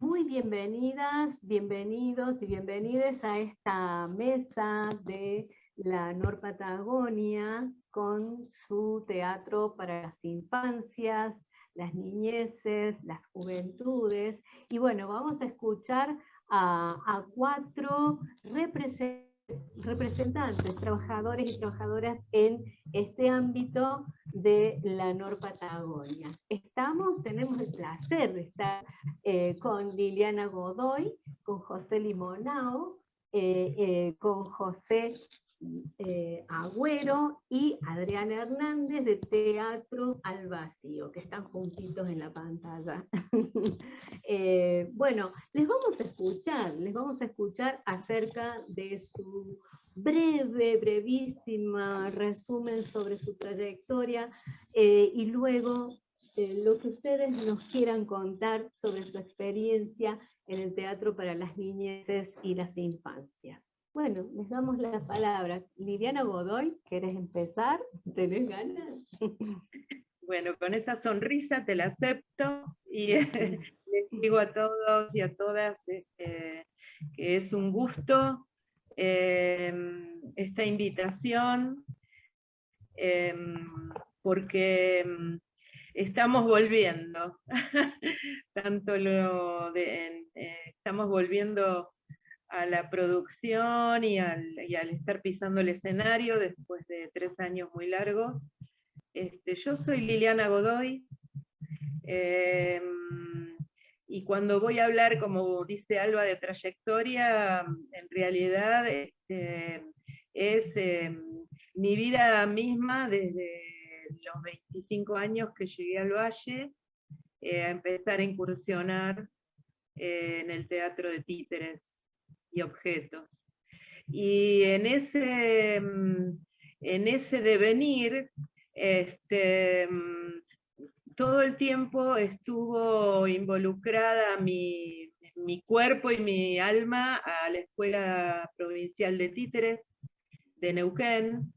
Muy bienvenidas, bienvenidos y bienvenides a esta mesa de la Nor Patagonia con su teatro para las infancias, las niñeces, las juventudes. Y bueno, vamos a escuchar a cuatro representantes, trabajadores y trabajadoras en este ámbito de la Nor Patagonia. Tenemos el placer de estar con Liliana Godoy, con José Limonao, con José Agüero y Adriana Hernández de Teatro al Vacío, que están juntitos en la pantalla. Bueno, les vamos a escuchar acerca de su brevísima resumen sobre su trayectoria y luego lo que ustedes nos quieran contar sobre su experiencia en el teatro para las niñeces y las infancias. Bueno, les damos la palabra. Liliana Godoy, ¿querés empezar? ¿Tenés ganas? Bueno, con esa sonrisa te la acepto y les digo a todos y a todas que es un gusto esta invitación, porque estamos volviendo, estamos volviendo a la producción y al estar pisando el escenario después de 3 años muy largos. Yo soy Liliana Godoy, y cuando voy a hablar, como dice Alba, de trayectoria, en realidad es mi vida misma desde los 25 años que llegué al Valle, a empezar a incursionar en el teatro de títeres y objetos. Y en ese devenir, todo el tiempo estuvo involucrada mi cuerpo y mi alma a la Escuela Provincial de Títeres de Neuquén,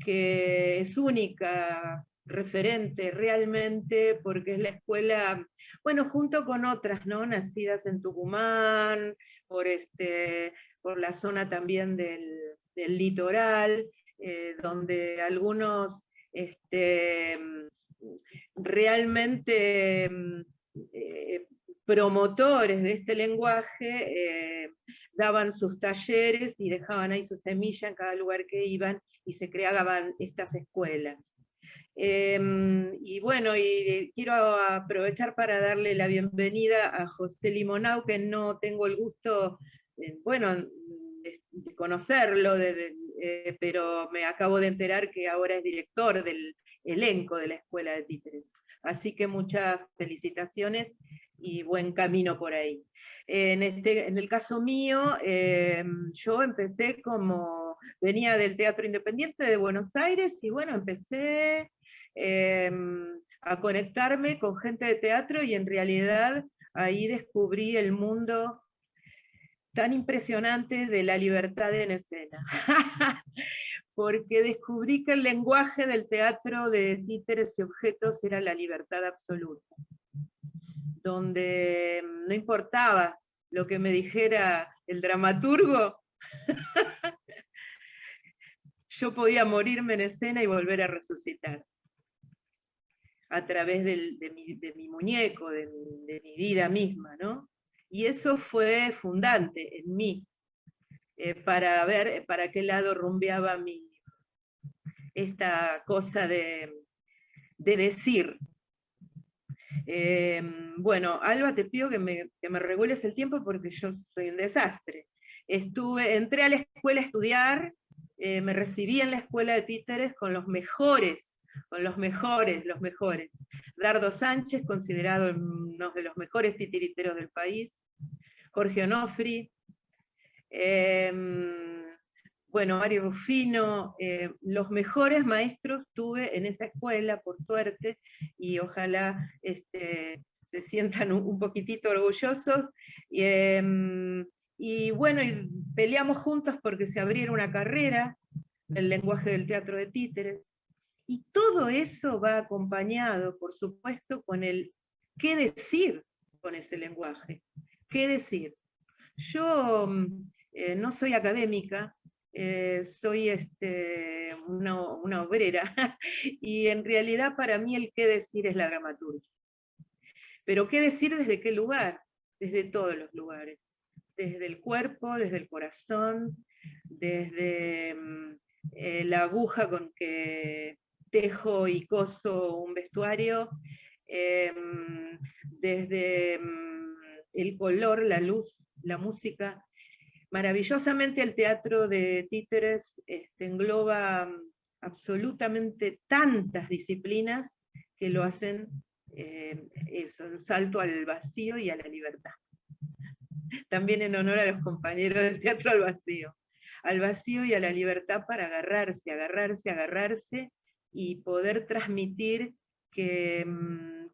que es única referente realmente, porque es la escuela, bueno, junto con otras, ¿no? Nacidas en Tucumán, por la zona también del litoral, donde algunos realmente promotores de este lenguaje daban sus talleres y dejaban ahí su semilla en cada lugar que iban y se creaban estas escuelas. Y bueno, y quiero aprovechar para darle la bienvenida a José Limonao, que no tengo el gusto, bueno, de conocerlo, pero me acabo de enterar que ahora es director del elenco de la Escuela de Títeres. Así que muchas felicitaciones y buen camino por ahí. En el caso mío, yo empecé venía del Teatro Independiente de Buenos Aires y bueno, empecé a conectarme con gente de teatro y en realidad ahí descubrí el mundo tan impresionante de la libertad en escena. Porque descubrí que el lenguaje del teatro de títeres y objetos era la libertad absoluta, donde no importaba lo que me dijera el dramaturgo, yo podía morirme en escena y volver a resucitar a través de mi muñeco, de mi vida misma, ¿no? Y eso fue fundante en mí, para ver para qué lado rumbeaba esta cosa de decir. Bueno, Alba, te pido que me regules el tiempo porque yo soy un desastre. Entré a la escuela a estudiar, me recibí en la escuela de títeres con los mejores. Dardo Sánchez, considerado uno de los mejores titiriteros del país, Jorge Onofri, bueno, Mario Rufino, los mejores maestros tuve en esa escuela, por suerte, y ojalá se sientan un poquitito orgullosos. Y bueno, y peleamos juntos porque se abriera una carrera del lenguaje del teatro de títeres. Y todo eso va acompañado, por supuesto, con el qué decir con ese lenguaje. ¿Qué decir? Yo no soy académica, soy una obrera, y en realidad para mí el qué decir es la dramaturgia. Pero qué decir desde qué lugar, desde todos los lugares, desde el cuerpo, desde el corazón, desde la aguja con que tejo y coso un vestuario, desde el color, la luz, la música. Maravillosamente el teatro de títeres engloba absolutamente tantas disciplinas que lo hacen un salto al vacío y a la libertad. También en honor a los compañeros del teatro al vacío y a la libertad para agarrarse, agarrarse, agarrarse, y poder transmitir que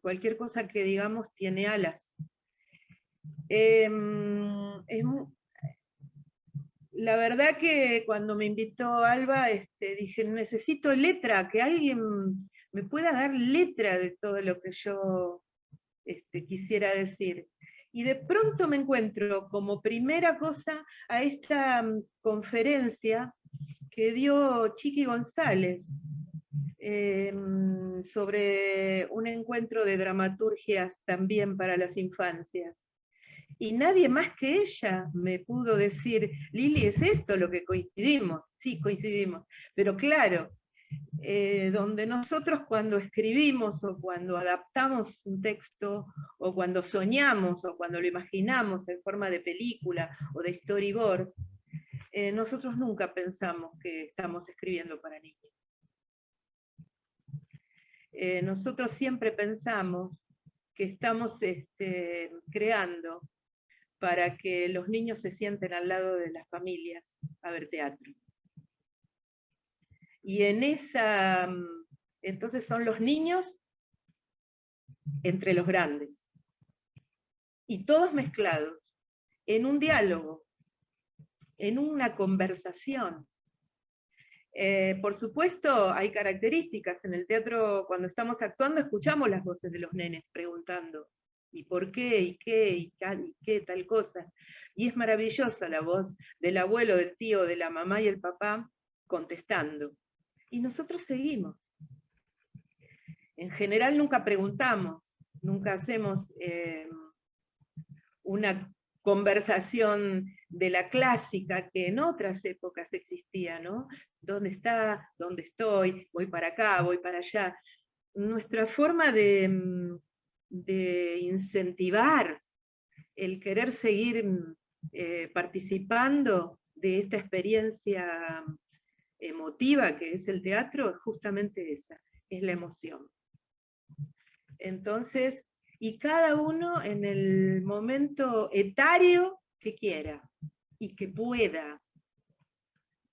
cualquier cosa que digamos tiene alas. La verdad que cuando me invitó Alba, dije, necesito letra, que alguien me pueda dar letra de todo lo que yo quisiera decir. Y de pronto me encuentro como primera cosa a esta conferencia que dio Chiqui González sobre un encuentro de dramaturgias también para las infancias. Y nadie más que ella me pudo decir, Lili, ¿es esto lo que coincidimos? Sí, coincidimos. Pero claro, donde nosotros cuando escribimos o cuando adaptamos un texto o cuando soñamos o cuando lo imaginamos en forma de película o de storyboard, nosotros nunca pensamos que estamos escribiendo para niños. Nosotros siempre pensamos que estamos creando para que los niños se sienten al lado de las familias a ver teatro. Y en esa, entonces son los niños entre los grandes, y todos mezclados, en un diálogo, en una conversación. Por supuesto, hay características. En el teatro, cuando estamos actuando, escuchamos las voces de los nenes preguntando, ¿y por qué? ¿Y qué? ¿Y qué? Tal cosa. Y es maravillosa la voz del abuelo, del tío, de la mamá y el papá contestando. Y nosotros seguimos. En general nunca preguntamos, nunca hacemos una conversación de la clásica que en otras épocas existía, ¿no? ¿Dónde está? ¿Dónde estoy? Voy para acá, voy para allá. Nuestra forma de incentivar el querer seguir participando de esta experiencia emotiva que es el teatro es justamente esa, es la emoción. Entonces, y cada uno en el momento etario que quiera y que pueda,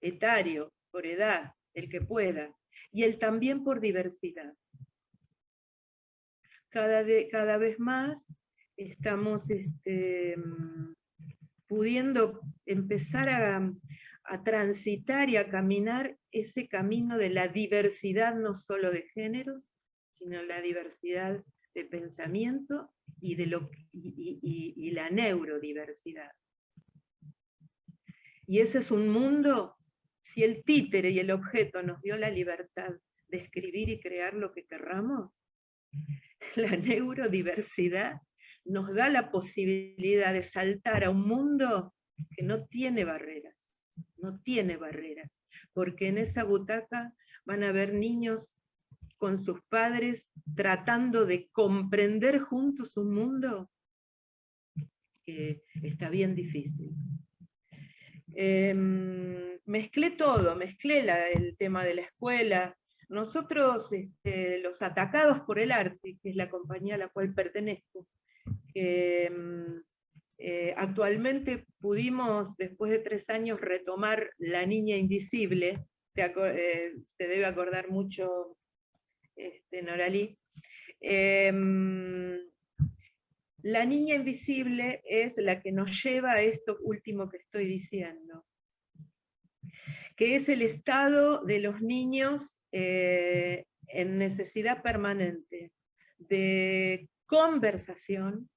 etario, por edad, el que pueda, y el también por diversidad. Cada vez más estamos pudiendo empezar a transitar y a caminar ese camino de la diversidad, no solo de género, sino la diversidad de pensamiento y la neurodiversidad. Y ese es un mundo, si el títere y el objeto nos dio la libertad de escribir y crear lo que querramos, la neurodiversidad nos da la posibilidad de saltar a un mundo que no tiene barreras, porque en esa butaca van a haber niños con sus padres tratando de comprender juntos un mundo que está bien difícil. Mezclé todo, el tema de la escuela. Nosotros, los Atacados por el Arte, que es la compañía a la cual pertenezco, actualmente pudimos, después de 3 años, retomar La Niña Invisible. Se debe acordar mucho Noralí. La Niña Invisible es la que nos lleva a esto último que estoy diciendo, que es el estado de los niños en necesidad permanente de conversación,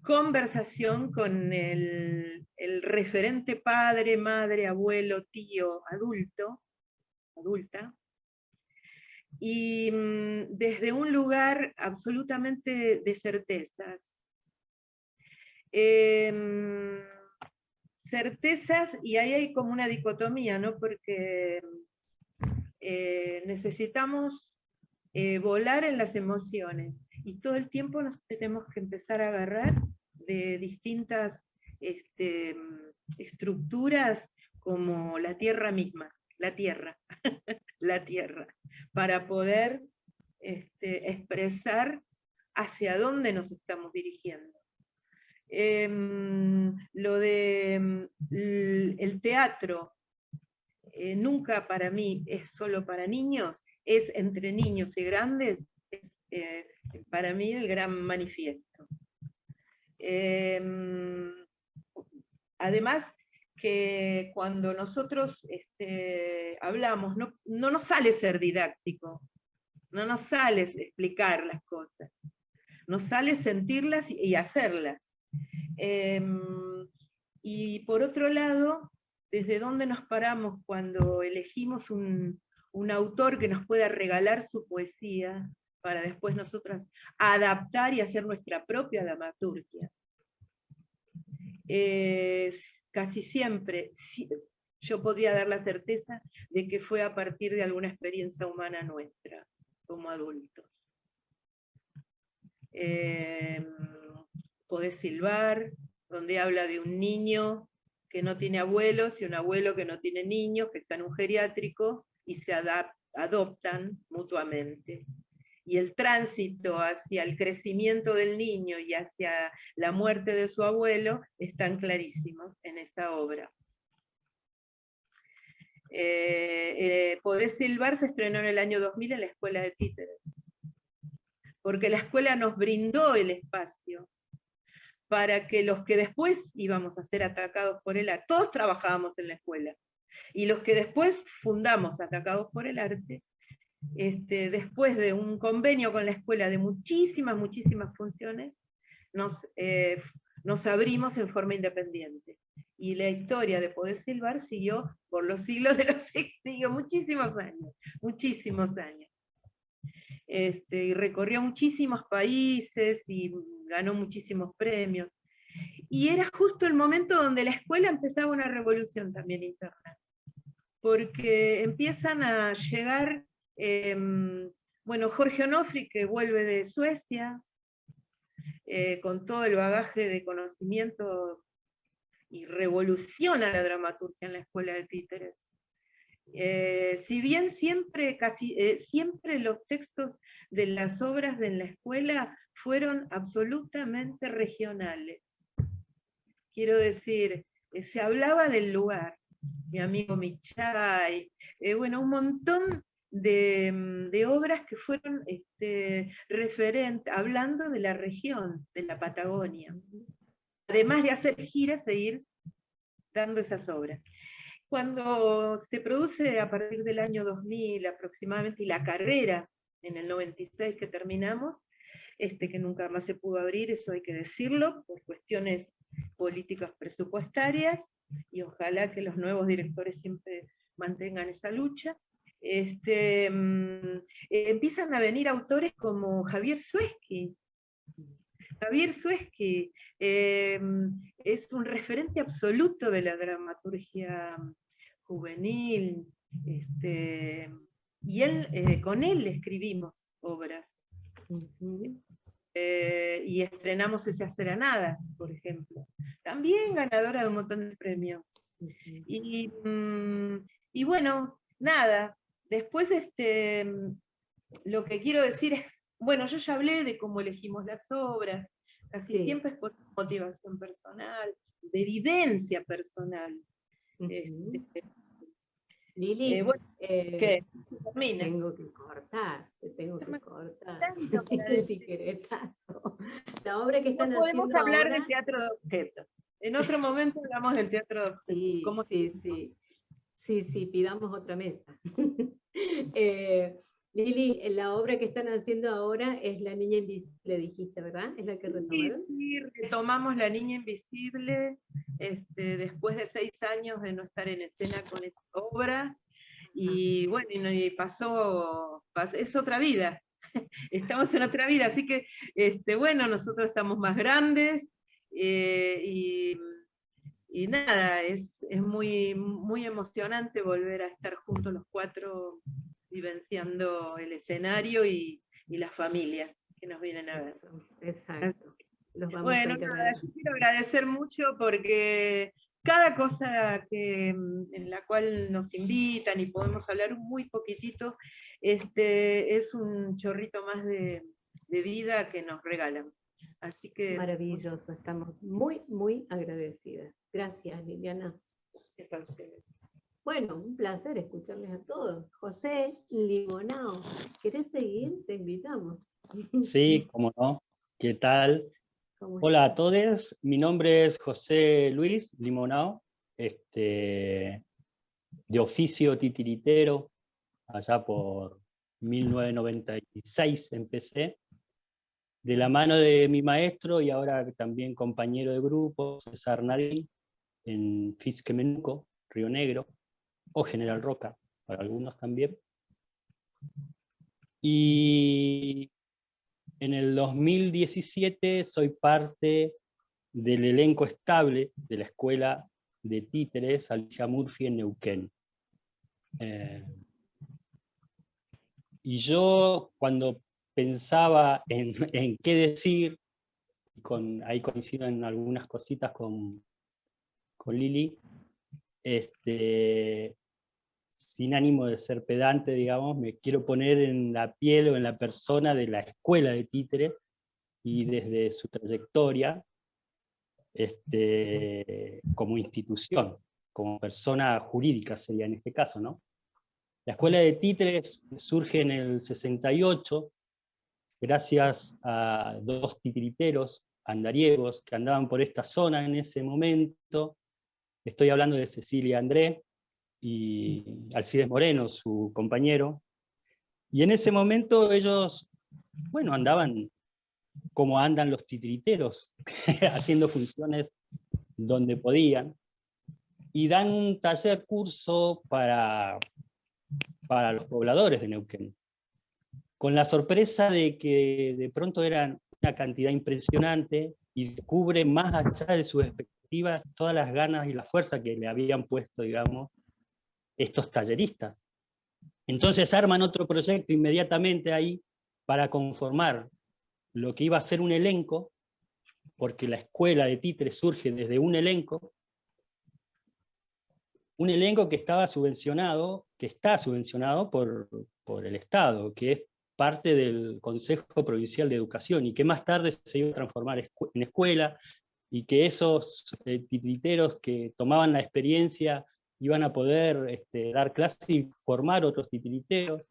conversación con el referente padre, madre, abuelo, tío, adulta, y desde un lugar absolutamente de certezas. Certezas, y ahí hay como una dicotomía, ¿no? Porque necesitamos volar en las emociones, y todo el tiempo nos tenemos que empezar a agarrar de distintas estructuras, como la tierra misma, la tierra, la tierra, para poder expresar hacia dónde nos estamos dirigiendo. Lo de el teatro, nunca para mí es solo para niños, es entre niños y grandes, es para mí el gran manifiesto. Además que cuando nosotros hablamos, no nos sale ser didáctico, no nos sale explicar las cosas, nos sale sentirlas y hacerlas. Y por otro lado, ¿desde dónde nos paramos cuando elegimos un autor que nos pueda regalar su poesía para después nosotras adaptar y hacer nuestra propia dramaturgia? Casi siempre yo podría dar la certeza de que fue a partir de alguna experiencia humana nuestra, como adultos. Podés silbar, donde habla de un niño que no tiene abuelos y un abuelo que no tiene niños, que está en un geriátrico y se adoptan mutuamente. Y el tránsito hacia el crecimiento del niño y hacia la muerte de su abuelo están clarísimos en esta obra. Podés silbar se estrenó en el año 2000 en la Escuela de Títeres, porque la escuela nos brindó el espacio para que los que después íbamos a ser atacados por el arte, todos trabajábamos en la escuela, y los que después fundamos Atacados por el Arte, después de un convenio con la escuela de muchísimas funciones, nos abrimos en forma independiente. Y la historia de Podés silbar siguió por los siglos de los siglos, siguió muchísimos años. Y recorrió muchísimos países y ganó muchísimos premios. Y era justo el momento donde la escuela empezaba una revolución también interna, porque empiezan a llegar, Jorge Onofri, que vuelve de Suecia, con todo el bagaje de conocimiento, y revoluciona la dramaturgia en la Escuela de Títeres. Si bien siempre los textos de las obras de la escuela fueron absolutamente regionales. Quiero decir, se hablaba del lugar, mi amigo Michay, un montón de obras que fueron referentes, hablando de la región, de la Patagonia. Además de hacer giras e ir dando esas obras. Cuando se produce a partir del año 2000 aproximadamente, y la carrera en el 96 que terminamos, que nunca más se pudo abrir, eso hay que decirlo, por cuestiones políticas presupuestarias, y ojalá que los nuevos directores siempre mantengan esa lucha, empiezan a venir autores como Javier Sueski. Javier Sueski es un referente absoluto de la dramaturgia juvenil, y con él escribimos obras. Y estrenamos Esas Seranadas, por ejemplo. También ganadora de un montón de premios. Y bueno, nada. Después lo que quiero decir es, yo ya hablé de cómo elegimos las obras, casi siempre es por motivación personal, de vivencia personal. Lili, ¿qué? te tengo que cortar. Tijeretazo. La obra que están haciendo podemos hablar ahora... del teatro de objetos. En otro momento hablamos del teatro de objetos. Sí, pidamos otra mesa. Lili, la obra que están haciendo ahora es La Niña Invisible, dijiste, ¿verdad? ¿Es la que retomaron? Sí, retomamos La Niña Invisible, después de 6 años de no estar en escena con esta obra, Ah, y bueno, y es otra vida, estamos en otra vida, así que, bueno, nosotros estamos más grandes, y nada, es muy, muy emocionante volver a estar juntos los cuatro vivenciando el escenario y las familias que nos vienen a ver. eso, exacto. Los vamos a Bueno, ir a nada, ver. yo quiero agradecer mucho porque cada cosa en la cual nos invitan y podemos hablar muy poquitito, es un chorrito más de vida que nos regalan. Así que Maravilloso, estamos muy, muy agradecidas. Gracias, Liliana. es para ustedes. Bueno, un placer escucharles a todos. José Limonao, ¿querés seguir? Te invitamos. Sí, cómo no. ¿Qué tal? ¿Cómo Hola estás? a todos, mi nombre es José Luis Limonao, de oficio titiritero, allá por 1996 empecé, de la mano de mi maestro y ahora también compañero de grupo, César Nadín, en Fisquemenuco, Río Negro, o General Roca, para algunos también. Y en el 2017 soy parte del elenco estable de la escuela de títeres Alicia Murphy en Neuquén. Y yo cuando pensaba en qué decir, ahí coincido en algunas cositas con Lili, sin ánimo de ser pedante, digamos, me quiero poner en la piel o en la persona de la escuela de títeres y desde su trayectoria, como institución, como persona jurídica sería en este caso, ¿no? La escuela de títeres surge en el 68, gracias a dos titiriteros andariegos que andaban por esta zona en ese momento. Estoy hablando de Cecilia André y Alcides Moreno, su compañero. Y en ese momento ellos, bueno, andaban como andan los titiriteros, haciendo funciones donde podían, y dan un taller curso para los pobladores de Neuquén, con la sorpresa de que de pronto eran una cantidad impresionante y cubre más allá de sus expectativas todas las ganas y la fuerza que le habían puesto, digamos, estos talleristas. Entonces arman otro proyecto inmediatamente ahí para conformar lo que iba a ser un elenco, porque la escuela de títeres surge desde un elenco que estaba subvencionado, que está subvencionado por el Estado, que es parte del Consejo Provincial de Educación, y que más tarde se iba a transformar en escuela, y que esos titiriteros que tomaban la experiencia iban a poder dar clases y formar otros titiriteros.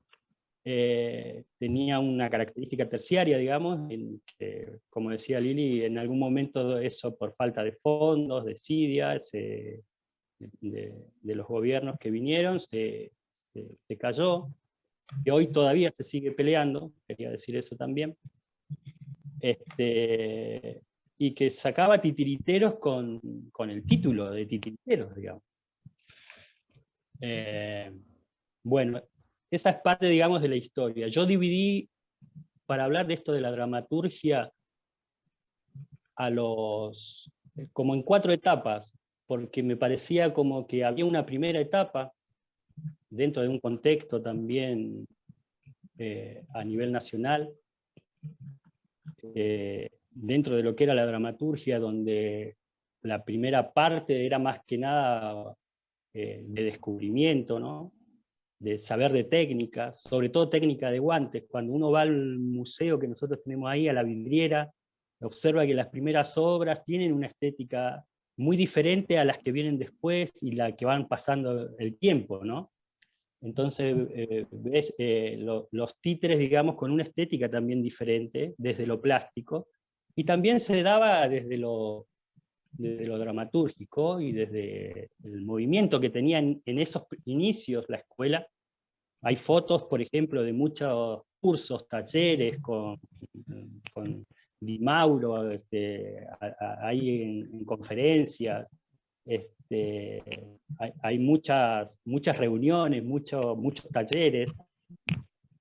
Tenía una característica terciaria, digamos, en que, como decía Lili, en algún momento eso por falta de fondos, desidia, de los gobiernos que vinieron, se cayó, que hoy todavía se sigue peleando, quería decir eso también, y que sacaba titiriteros con el título de titiriteros, digamos. Bueno, esa es parte, digamos, de la historia. Yo dividí, para hablar de esto de la dramaturgia, como en 4 etapas, porque me parecía como que había una primera etapa, dentro de un contexto también a nivel nacional, dentro de lo que era la dramaturgia, donde la primera parte era más que nada de descubrimiento, ¿no? De saber de técnicas, sobre todo técnica de guantes. Cuando uno va al museo que nosotros tenemos ahí, a la vidriera, observa que las primeras obras tienen una estética muy diferente a las que vienen después y la que van pasando el tiempo, ¿no? Entonces ves los títeres, digamos, con una estética también diferente, desde lo plástico, y también se daba desde lo dramatúrgico y desde el movimiento que tenía en esos inicios la escuela, hay fotos, por ejemplo, de muchos cursos, talleres con Di Mauro, ahí en conferencias. Hay muchas reuniones, muchos talleres,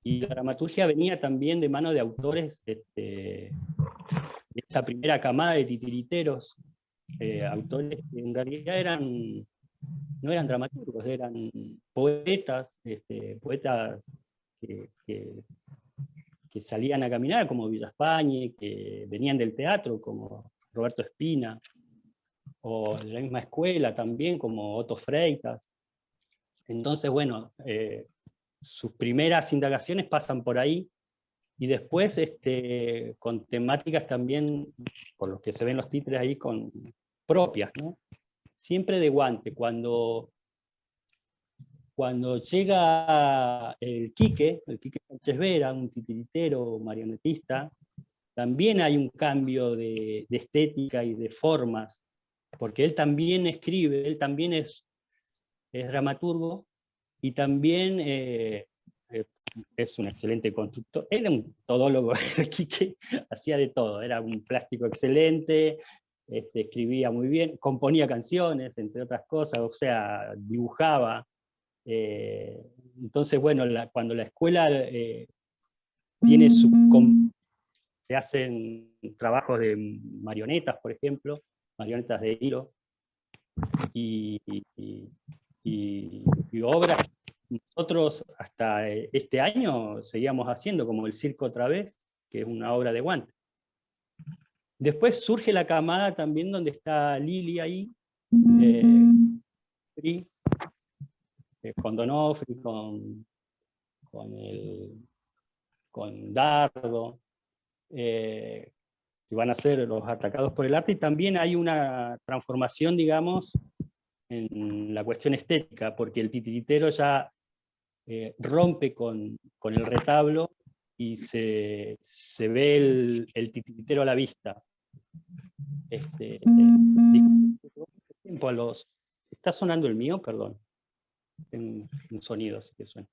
y la dramaturgia venía también de mano de autores de esa primera camada de titiriteros, autores que en realidad no eran dramaturgos, eran poetas, poetas que salían a caminar, como Villafañe, que venían del teatro, como Roberto Espina, o de la misma escuela también, como Otto Freitas. Entonces, bueno, sus primeras indagaciones pasan por ahí, y después con temáticas también, por lo que se ven los títulos ahí, propias, ¿no? Siempre de guante. Cuando llega el Quique Sánchez Vera, un titiritero marionetista, también hay un cambio de estética y de formas, porque él también escribe, él también es dramaturgo, y también es un excelente constructor. Era un todólogo, Quique hacía de todo, era un plástico excelente, escribía muy bien, componía canciones, entre otras cosas, o sea, dibujaba. Entonces, bueno, cuando la escuela tiene se hacen trabajos de marionetas, por ejemplo, marionetas de hilo, y obras que nosotros hasta este año seguíamos haciendo, como El Circo otra vez, que es una obra de guante. Después surge la camada también donde está Lili ahí, con Donofri, con Dardo, que van a ser los atacados por el arte, y también hay una transformación, digamos, en la cuestión estética, porque el titiritero ya rompe con el retablo y se ve el titiritero a la vista. ¿Está sonando el mío? Perdón. Tengo un sonido así que suena.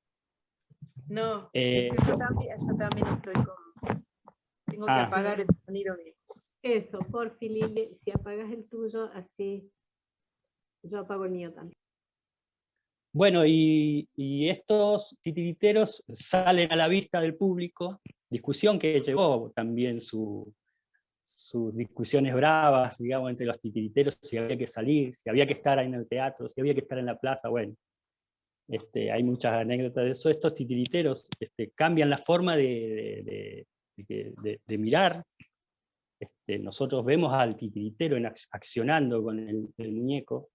No, yo también estoy con... Tengo que apagar el sonido mío. Eso, por Lili, si apagas el tuyo, así yo apago el mío también. Bueno, y estos titiriteros salen a la vista del público, discusión que llevó también sus discusiones bravas, digamos, entre los titiriteros, si había que salir, si había que estar ahí en el teatro, si había que estar en la plaza. Bueno, hay muchas anécdotas de eso. Estos titiriteros cambian la forma de mirar. Nosotros vemos al titiritero accionando con el muñeco,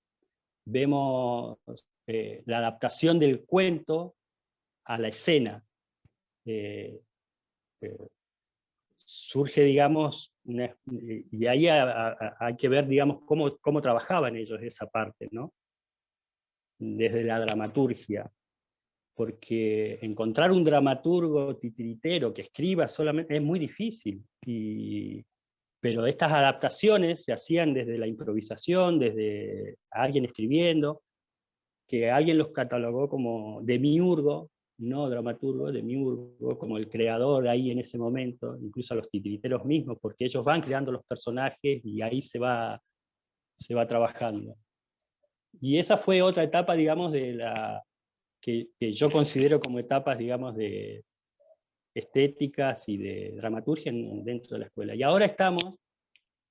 vemos la adaptación del cuento a la escena. Surge, digamos, y ahí hay que ver, digamos, cómo trabajaban ellos esa parte, ¿no? Desde la dramaturgia, porque encontrar un dramaturgo titiritero que escriba solamente es muy difícil, pero estas adaptaciones se hacían desde la improvisación, desde alguien escribiendo, que alguien los catalogó como demiurgo, no dramaturgo, demiurgo, como el creador ahí en ese momento, incluso a los titiriteros mismos, porque ellos van creando los personajes y ahí se va trabajando. Y esa fue otra etapa, digamos, que yo considero como etapas, digamos, de estéticas y de dramaturgia dentro de la escuela. Y ahora estamos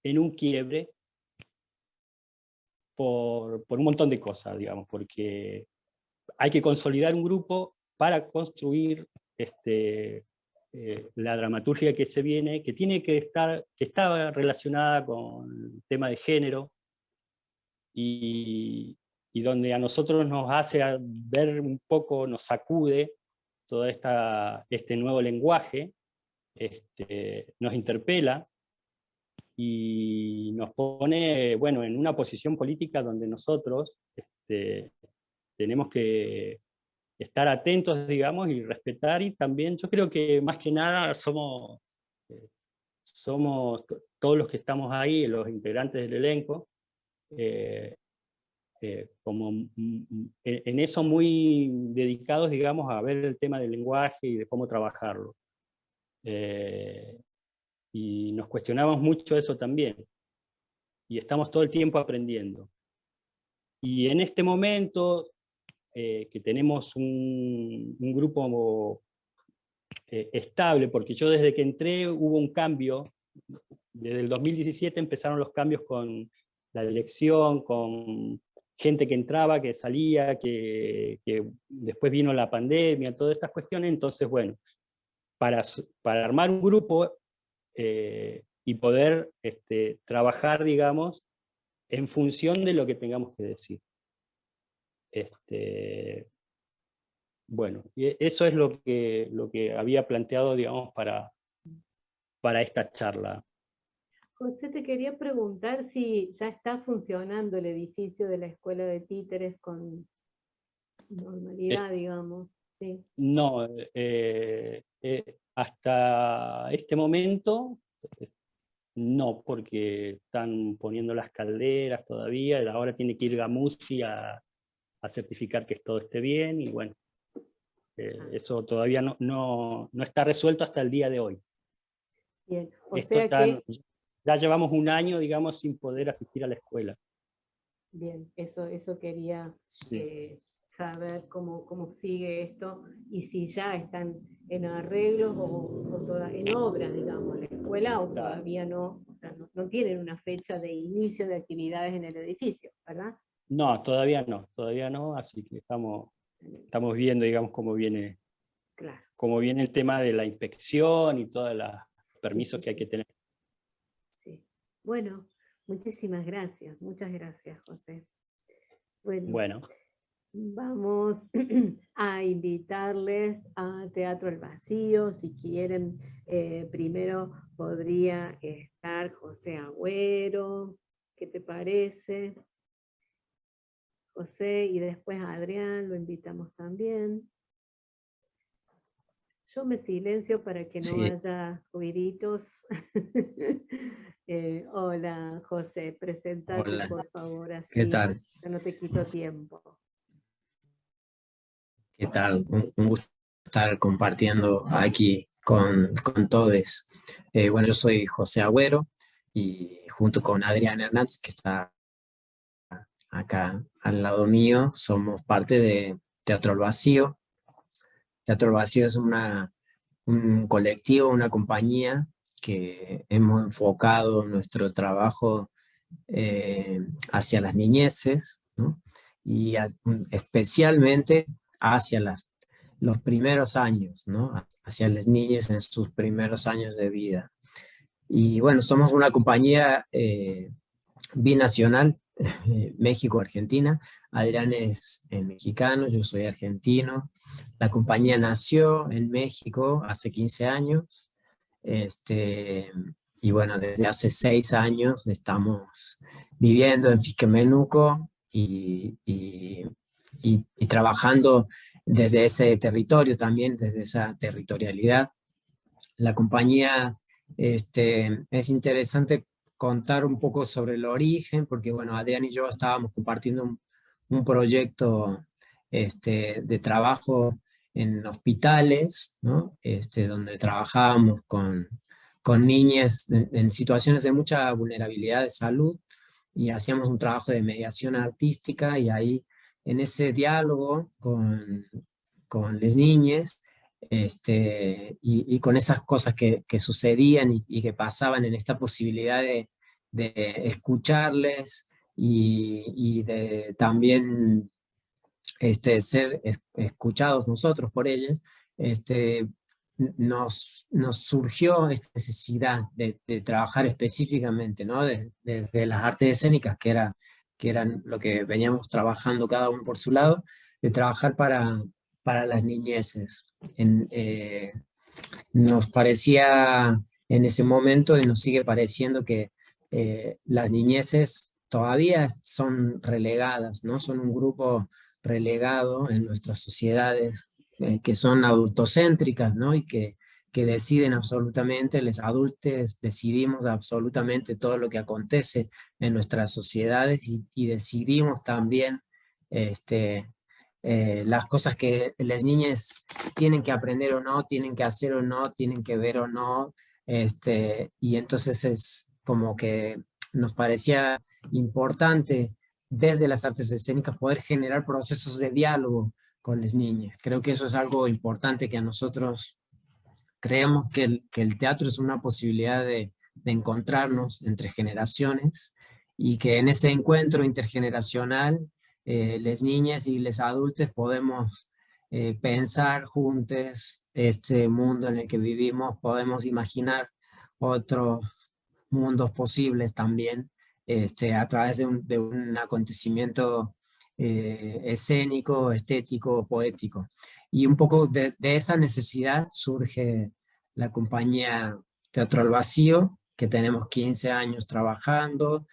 en un quiebre por un montón de cosas, digamos, porque hay que consolidar un grupo para construir la dramaturgia que se viene, que tiene que estaba relacionada con el tema de género, y donde a nosotros nos hace ver un poco, nos sacude todo este nuevo lenguaje, nos interpela, y nos pone, bueno, en una posición política donde nosotros tenemos que estar atentos, digamos, y respetar, y también yo creo que más que nada somos todos los que estamos ahí, los integrantes del elenco, como en eso muy dedicados, digamos, a ver el tema del lenguaje y de cómo trabajarlo. Y nos cuestionamos mucho eso también. Y estamos todo el tiempo aprendiendo. Y en este momento, que tenemos un grupo estable, porque yo desde que entré hubo un cambio, desde el 2017 empezaron los cambios con la dirección, con gente que entraba, que salía, que después vino la pandemia, todas estas cuestiones. Entonces, bueno, para armar un grupo y poder trabajar, digamos, en función de lo que tengamos que decir. Bueno, y eso es lo que había planteado, digamos, para esta charla. José, te quería preguntar si ya está funcionando el edificio de la Escuela de Títeres con normalidad, digamos. Sí. No, hasta este momento no, porque están poniendo las calderas todavía, y ahora tiene que ir Gamusi a certificar que todo esté bien, y bueno, eso todavía no está resuelto hasta el día de hoy. Bien, o sea que... Ya llevamos un año, digamos, sin poder asistir a la escuela. Bien, eso quería saber cómo sigue esto, y si ya están en arreglos o en obras, digamos, la escuela, o todavía no, o sea, no tienen una fecha de inicio de actividades en el edificio, ¿verdad? No, todavía no, así que estamos viendo, digamos, cómo viene el tema de la inspección y todos los permisos que hay que tener. Sí. Bueno, muchísimas gracias, muchas gracias, José. Bueno. Vamos a invitarles a Teatro El Vacío. Si quieren, primero podría estar José Agüero. ¿Qué te parece? José, y después a Adrián, lo invitamos también. Yo me silencio para que no haya ruiditos. Hola, José, presentate por favor, así. ¿Qué tal? Yo no te quito tiempo. ¿Qué tal? Un gusto estar compartiendo aquí con todos. Bueno, yo soy José Agüero y junto con Adrián Hernández, que está acá al lado mío, somos parte de Teatro El Vacío. Teatro El Vacío es un colectivo, una compañía que hemos enfocado nuestro trabajo hacia las niñeces, ¿no? Y especialmente hacia los primeros años, ¿no? Hacia las niñas en sus primeros años de vida. Y bueno, somos una compañía binacional, México-Argentina. Adrián es mexicano, yo soy argentino. La compañía nació en México hace 15 años. Y bueno, desde hace 6 años estamos viviendo en Fisquemenuco y trabajando desde ese territorio también, desde esa territorialidad. La compañía, es interesante contar un poco sobre el origen, porque bueno, Adrián y yo estábamos compartiendo un proyecto de trabajo en hospitales, ¿no? Donde trabajábamos con niñas en situaciones de mucha vulnerabilidad de salud, y hacíamos un trabajo de mediación artística, y ahí en ese diálogo con las niñas, y con esas cosas que sucedían y que pasaban en esta posibilidad de escucharles y de también ser escuchados nosotros por ellas, nos surgió esta necesidad de trabajar específicamente, ¿no? Desde las artes escénicas, que eran lo que veníamos trabajando cada uno por su lado, de trabajar para las niñeces. Nos parecía en ese momento, y nos sigue pareciendo, que las niñeces todavía son relegadas, ¿no? Son un grupo relegado en nuestras sociedades, que son adultocéntricas, ¿no? Y que que deciden absolutamente, los adultos decidimos absolutamente todo lo que acontece en nuestras sociedades y decidimos también las cosas que las niñas tienen que aprender o no, tienen que hacer o no, tienen que ver o no, y entonces es como que nos parecía importante desde las artes escénicas poder generar procesos de diálogo con las niñas. Creo que eso es algo importante que a nosotros creemos que el teatro es una posibilidad de encontrarnos entre generaciones y que en ese encuentro intergeneracional las niñas y los adultos podemos pensar juntos este mundo en el que vivimos, podemos imaginar otros mundos posibles también a través de un acontecimiento escénico, estético, poético. Y un poco de esa necesidad surge la compañía Teatro al Vacío, que tenemos 15 años trabajando.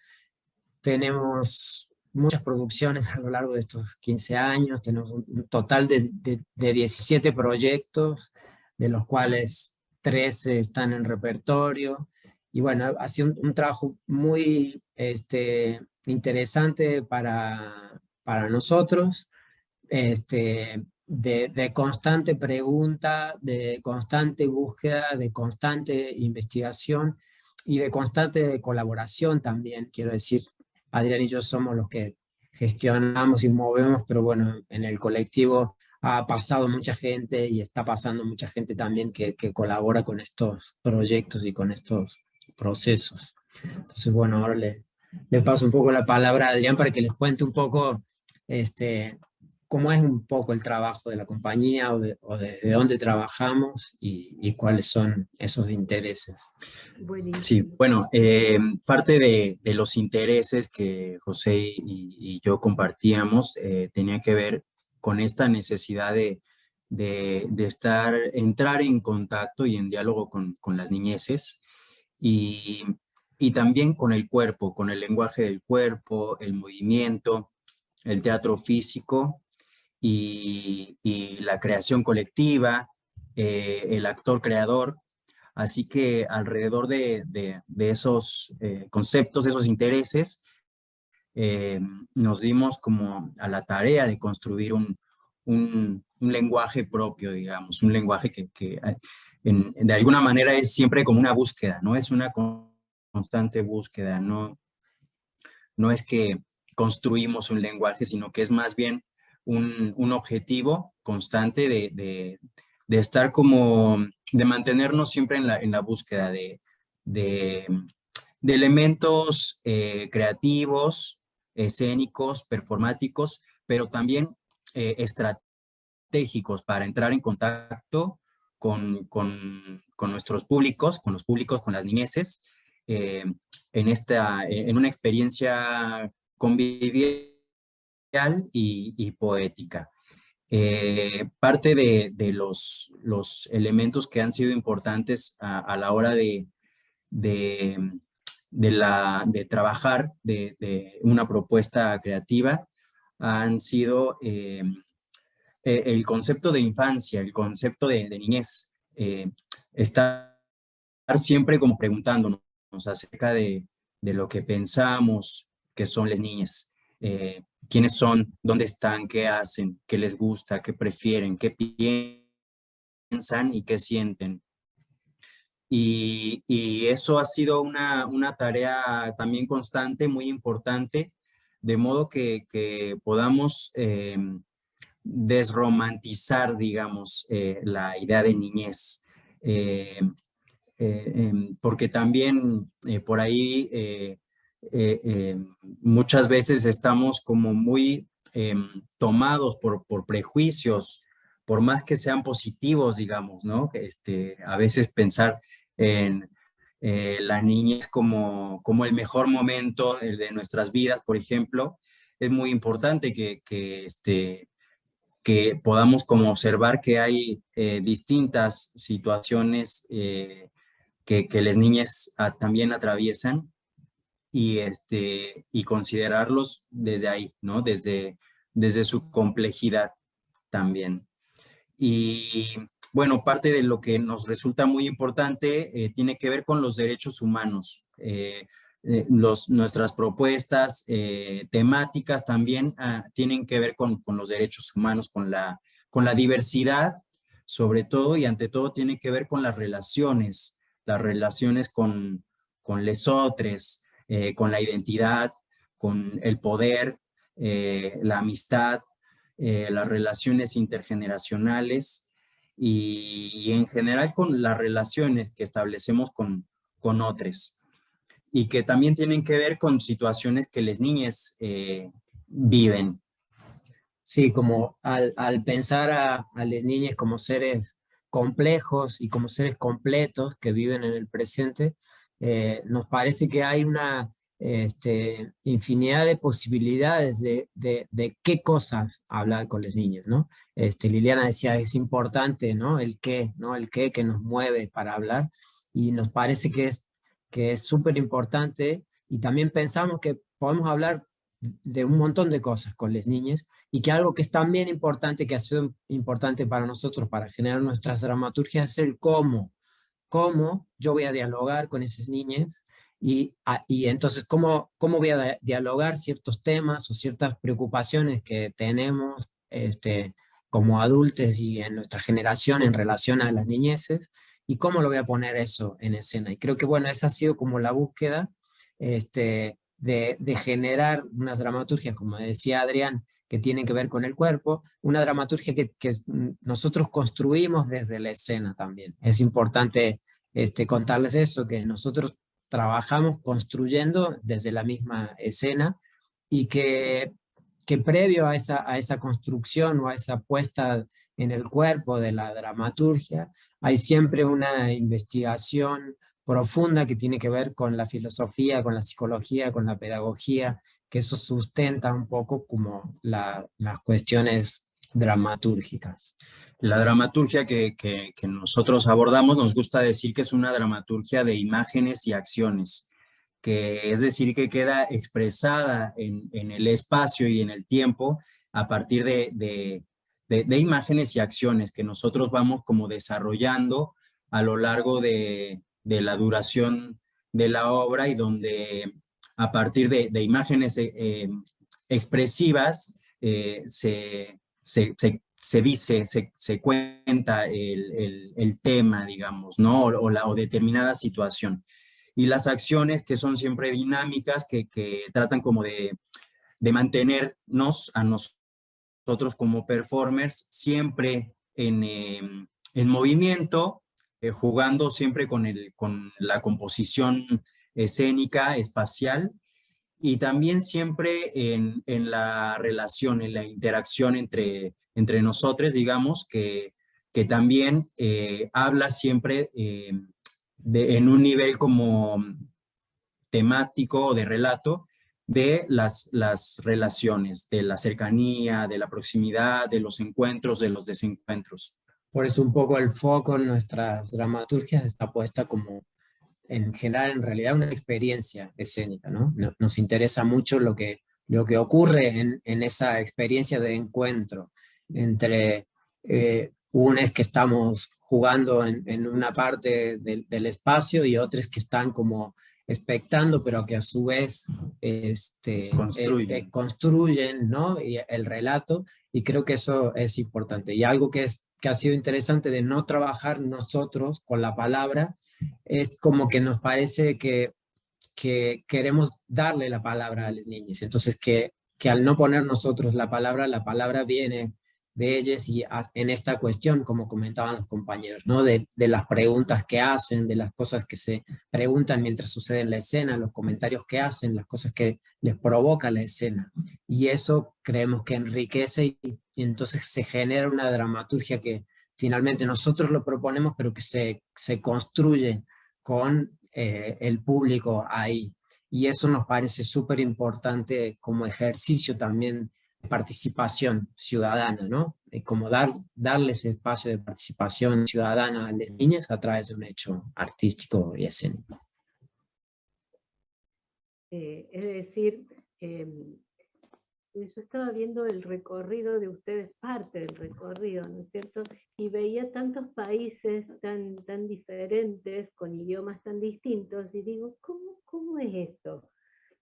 Tenemos muchas producciones a lo largo de estos 15 años, tenemos un total de 17 proyectos, de los cuales 13 están en repertorio. Y bueno, ha sido un trabajo muy interesante para nosotros, de constante pregunta, de constante búsqueda, de constante investigación y de constante colaboración también. Quiero decir, Adrián y yo somos los que gestionamos y movemos, pero bueno, en el colectivo ha pasado mucha gente y está pasando mucha gente también que colabora con estos proyectos y con estos procesos. Entonces, bueno, ahora le paso un poco la palabra a Adrián para que les cuente un poco cómo es un poco el trabajo de la compañía o de dónde trabajamos y cuáles son esos intereses. Buenísimo. Sí, bueno, parte de los intereses que José y yo compartíamos tenía que ver con esta necesidad de entrar en contacto y en diálogo con las niñeces y también con el cuerpo, con el lenguaje del cuerpo, el movimiento, el teatro físico y la creación colectiva, el actor creador. Así que alrededor de esos conceptos, de esos intereses, nos dimos como a la tarea de construir un lenguaje propio, digamos, un lenguaje que de alguna manera es siempre como una búsqueda, ¿no? Es una constante búsqueda, no es que construimos un lenguaje, sino que es más bien un objetivo constante de estar como, de mantenernos siempre en la búsqueda de elementos creativos, escénicos, performáticos, pero también estratégicos para entrar en contacto con nuestros públicos, con los públicos, con las niñeces, en una experiencia convivial y poética. Parte de los elementos que han sido importantes a la hora de trabajar de una propuesta creativa han sido el concepto de infancia, el concepto de niñez. Estar siempre como preguntándonos acerca de lo que pensamos que son las niñas. ¿Quiénes son? ¿Dónde están? ¿Qué hacen? ¿Qué les gusta? ¿Qué prefieren? ¿Qué piensan y qué sienten? Y eso ha sido una tarea también constante, muy importante, de modo que podamos desromantizar, digamos, la idea de niñez. Porque también por ahí muchas veces estamos como muy tomados por prejuicios, por más que sean positivos, digamos, ¿no? A veces pensar en la niñez como el mejor momento de nuestras vidas, por ejemplo, es muy importante que podamos como observar que hay distintas situaciones que las niñas también atraviesan y considerarlos desde ahí, ¿no? Desde su complejidad también. Y bueno, parte de lo que nos resulta muy importante tiene que ver con los derechos humanos. Nuestras propuestas temáticas también tienen que ver con los derechos humanos, con la diversidad, sobre todo y ante todo tiene que ver con las relaciones con lesotres, con la identidad, con el poder, la amistad, las relaciones intergeneracionales y en general con las relaciones que establecemos con otros y que también tienen que ver con situaciones que las niñas viven. Sí, como al pensar a las niñas como seres complejos y como seres completos que viven en el presente, nos parece que hay una infinidad de posibilidades de qué cosas hablar con las niñas, ¿no? Liliana decía, es importante, ¿no? El qué, ¿no? El qué que nos mueve para hablar, y nos parece que es súper importante, y también pensamos que podemos hablar de un montón de cosas con las niñas, y que algo que es también importante, que ha sido importante para nosotros para generar nuestras dramaturgias, es el cómo yo voy a dialogar con esas niñas, y entonces cómo voy a dialogar ciertos temas o ciertas preocupaciones que tenemos como adultos y en nuestra generación en relación a las niñeces, y cómo lo voy a poner eso en escena. Y creo que bueno, esa ha sido como la búsqueda de generar unas dramaturgias, como decía Adrián, que tienen que ver con el cuerpo, una dramaturgia que nosotros construimos desde la escena también. Es importante contarles eso, que nosotros trabajamos construyendo desde la misma escena, y que previo a esa construcción o a esa puesta en el cuerpo de la dramaturgia, hay siempre una investigación profunda que tiene que ver con la filosofía, con la psicología, con la pedagogía, que eso sustenta un poco como las cuestiones dramatúrgicas. La dramaturgia que nosotros abordamos, nos gusta decir que es una dramaturgia de imágenes y acciones, que es decir, que queda expresada en el espacio y en el tiempo a partir de imágenes y acciones que nosotros vamos como desarrollando a lo largo de la duración de la obra, y donde a partir de imágenes expresivas se dice, se cuenta el tema, digamos, ¿no? O determinada situación. Y las acciones que son siempre dinámicas, que tratan como de mantenernos a nosotros como performers siempre en movimiento, jugando siempre con la composición escénica, espacial, y también siempre en la relación, en la interacción entre nosotros, digamos, que también habla siempre en un nivel como temático o de relato de las relaciones, de la cercanía, de la proximidad, de los encuentros, de los desencuentros. Por eso un poco el foco en nuestras dramaturgias está puesta como en general, en realidad, una experiencia escénica, ¿no? Nos interesa mucho lo que ocurre en esa experiencia de encuentro entre unos que estamos jugando en una parte del espacio y otros que están como expectando, pero que a su vez construyen, ¿no? Y el relato, y creo que eso es importante. Y algo que ha sido interesante de no trabajar nosotros con la palabra, es como que nos parece que queremos darle la palabra a las niñas. Entonces que al no poner nosotros la palabra viene de ellas, y en esta cuestión, como comentaban los compañeros, ¿no? De las preguntas que hacen, de las cosas que se preguntan mientras sucede en la escena, los comentarios que hacen, las cosas que les provoca la escena. Y eso creemos que enriquece, y entonces se genera una dramaturgia que finalmente nosotros lo proponemos, pero que se construye con el público ahí. Y eso nos parece súper importante como ejercicio también de participación ciudadana, ¿no? Como darles espacio de participación ciudadana a las niñas a través de un hecho artístico y escénico. Es decir, yo estaba viendo el recorrido de ustedes, parte del recorrido, ¿no es cierto? Y veía tantos países tan diferentes, con idiomas tan distintos, y digo, ¿cómo es esto?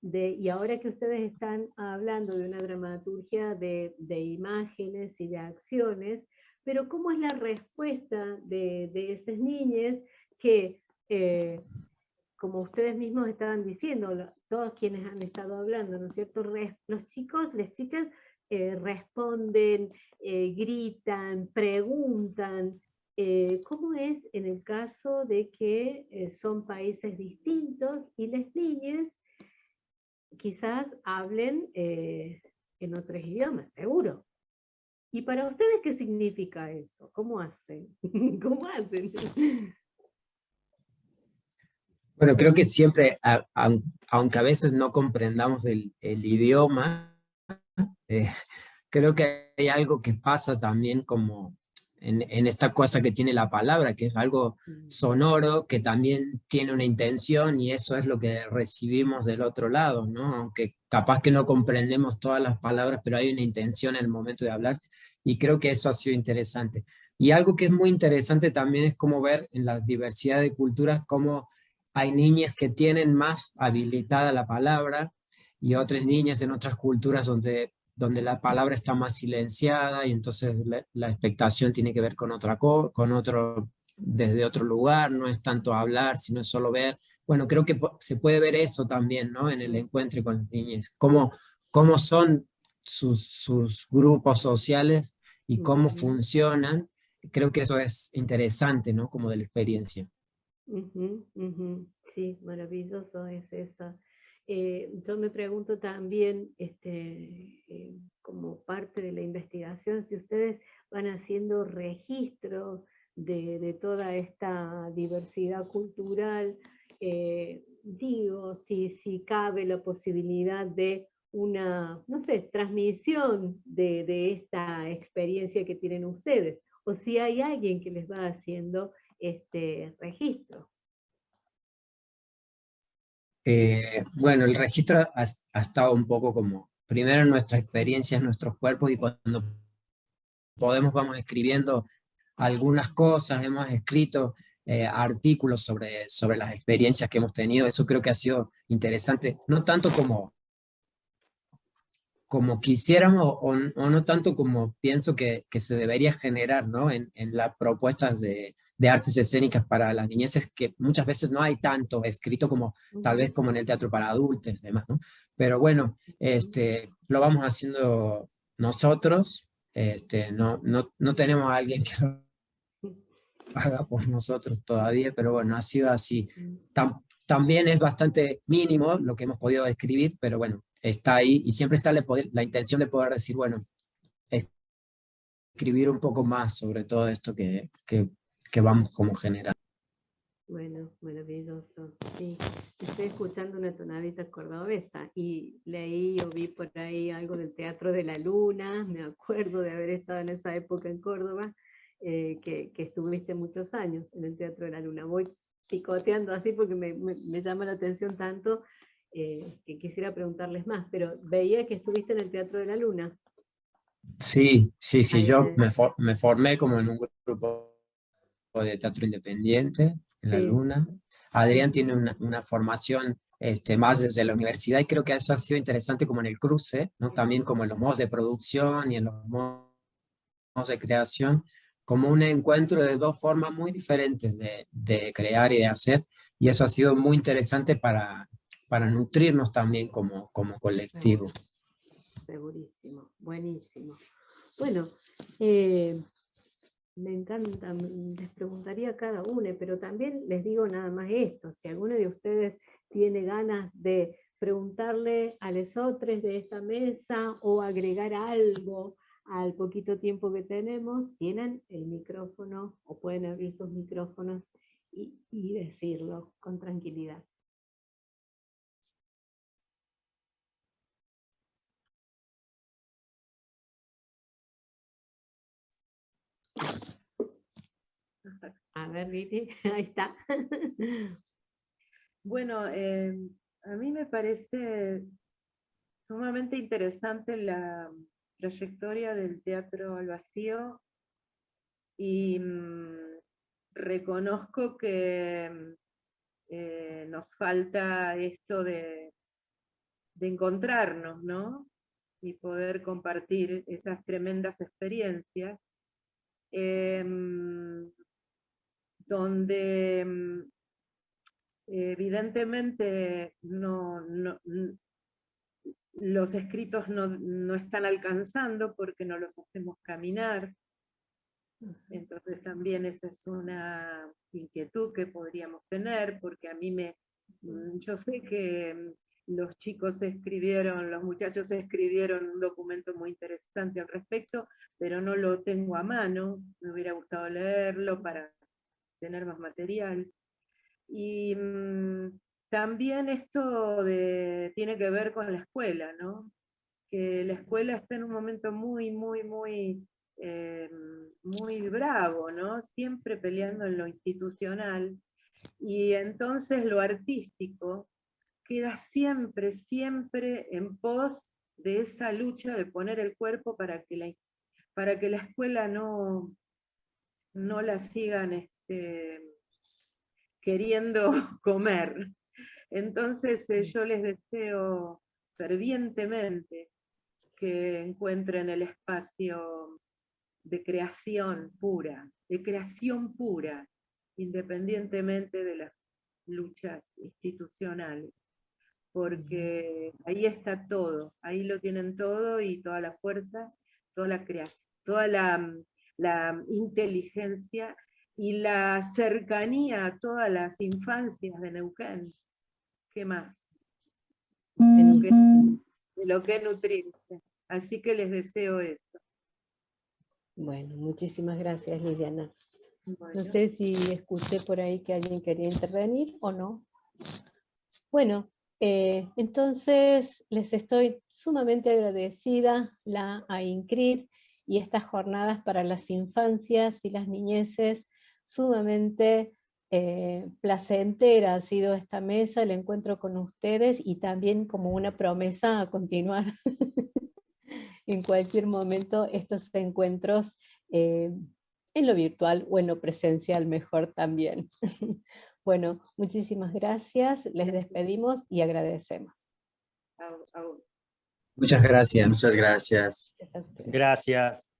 Y ahora que ustedes están hablando de una dramaturgia de imágenes y de acciones, pero ¿cómo es la respuesta de esas niñas que, como ustedes mismos estaban diciendo, todos quienes han estado hablando, ¿no es cierto? Los chicos, las chicas responden, gritan, preguntan. ¿Cómo es en el caso de que son países distintos y las niñas quizás hablen en otros idiomas, seguro? ¿Y para ustedes qué significa eso? ¿Cómo hacen? ¿Cómo hacen? Bueno, creo que siempre, aunque a veces no comprendamos el idioma, eh, creo que hay algo que pasa también como en esta cosa que tiene la palabra, que es algo sonoro, que también tiene una intención y eso es lo que recibimos del otro lado, ¿no? Aunque capaz que no comprendemos todas las palabras, pero hay una intención en el momento de hablar y creo que eso ha sido interesante. Y algo que es muy interesante también es cómo ver en la diversidad de culturas cómo hay niñas que tienen más habilitada la palabra y otras niñas en otras culturas donde la palabra está más silenciada y entonces la expectación tiene que ver con con otro, desde otro lugar, no es tanto hablar, sino es solo ver. Bueno, creo que se puede ver eso también, ¿no? En el encuentro con las niñas, cómo son sus grupos sociales y cómo funcionan. Creo que eso es interesante, ¿no? Como de la experiencia. Sí, maravilloso es eso. Yo me pregunto también, como parte de la investigación, si ustedes van haciendo registro de toda esta diversidad cultural, digo, si cabe la posibilidad de una, no sé, transmisión de esta experiencia que tienen ustedes, o si hay alguien que les va haciendo este registro. Bueno, el registro ha estado un poco como, primero en nuestras experiencias, nuestros cuerpos, y cuando podemos vamos escribiendo algunas cosas, hemos escrito artículos sobre las experiencias que hemos tenido, eso creo que ha sido interesante, no tanto como quisiéramos o no tanto como pienso que se debería generar, ¿no? En las propuestas de artes escénicas para las niñeces, que muchas veces no hay tanto escrito como tal vez como en el teatro para adultos y demás, ¿no? Pero bueno, lo vamos haciendo nosotros, no tenemos a alguien que lo haga por nosotros todavía, pero bueno, ha sido así. También es bastante mínimo lo que hemos podido escribir, pero bueno, está ahí y siempre está la intención de poder decir, bueno, escribir un poco más sobre todo esto que vamos como generando. Bueno, maravilloso. Sí, estoy escuchando una tonadita cordobesa y leí o vi por ahí algo del Teatro de la Luna, me acuerdo de haber estado en esa época en Córdoba, que estuviste muchos años en el Teatro de la Luna. Voy picoteando así porque me llama la atención tanto que quisiera preguntarles más, pero veía que estuviste en el Teatro de la Luna. Sí, Ahí yo me formé como en un grupo de teatro independiente en la sí. Luna. Adrián tiene una formación más desde la universidad y creo que eso ha sido interesante como en el cruce, ¿no? También como en los modos de producción y en los modos de creación, como un encuentro de dos formas muy diferentes de crear y de hacer, y eso ha sido muy interesante para nutrirnos también como colectivo. Segurísimo, buenísimo. Bueno, me encanta, les preguntaría a cada uno, pero también les digo nada más esto, si alguno de ustedes tiene ganas de preguntarle a los otros de esta mesa o agregar algo al poquito tiempo que tenemos, tienen el micrófono o pueden abrir sus micrófonos y decirlo con tranquilidad. A ver, Lili, ahí está. Bueno, a mí me parece sumamente interesante la trayectoria del teatro al vacío, y reconozco que nos falta esto de encontrarnos, ¿no? Y poder compartir esas tremendas experiencias, donde evidentemente los escritos no están alcanzando porque no los hacemos caminar. Entonces también esa es una inquietud que podríamos tener, porque a mí yo sé que los muchachos escribieron un documento muy interesante al respecto, pero no lo tengo a mano, me hubiera gustado leerlo para tener más material. Y también esto tiene que ver con la escuela, ¿no? Que la escuela está en un momento muy bravo, ¿no? Siempre peleando en lo institucional, y entonces lo artístico queda siempre en pos de esa lucha de poner el cuerpo para que la escuela no la sigan queriendo comer. Entonces yo les deseo fervientemente que encuentren el espacio de creación pura, independientemente de las luchas institucionales, porque ahí está todo, ahí lo tienen todo, y toda la fuerza, toda la creación, toda la inteligencia y la cercanía a todas las infancias de Neuquén. ¿Qué más? De lo que nutrirse. Así que les deseo esto. Bueno, muchísimas gracias, Liliana. Bueno. No sé si escuché por ahí que alguien quería intervenir o no. Bueno, entonces les estoy sumamente agradecida a INCRIR y estas jornadas para las infancias y las niñeces, sumamente placentera ha sido esta mesa, el encuentro con ustedes, y también como una promesa a continuar en cualquier momento estos encuentros en lo virtual o en lo presencial mejor también. Bueno, muchísimas gracias, les despedimos y agradecemos. Muchas gracias. Muchas gracias. Gracias a ustedes. Gracias.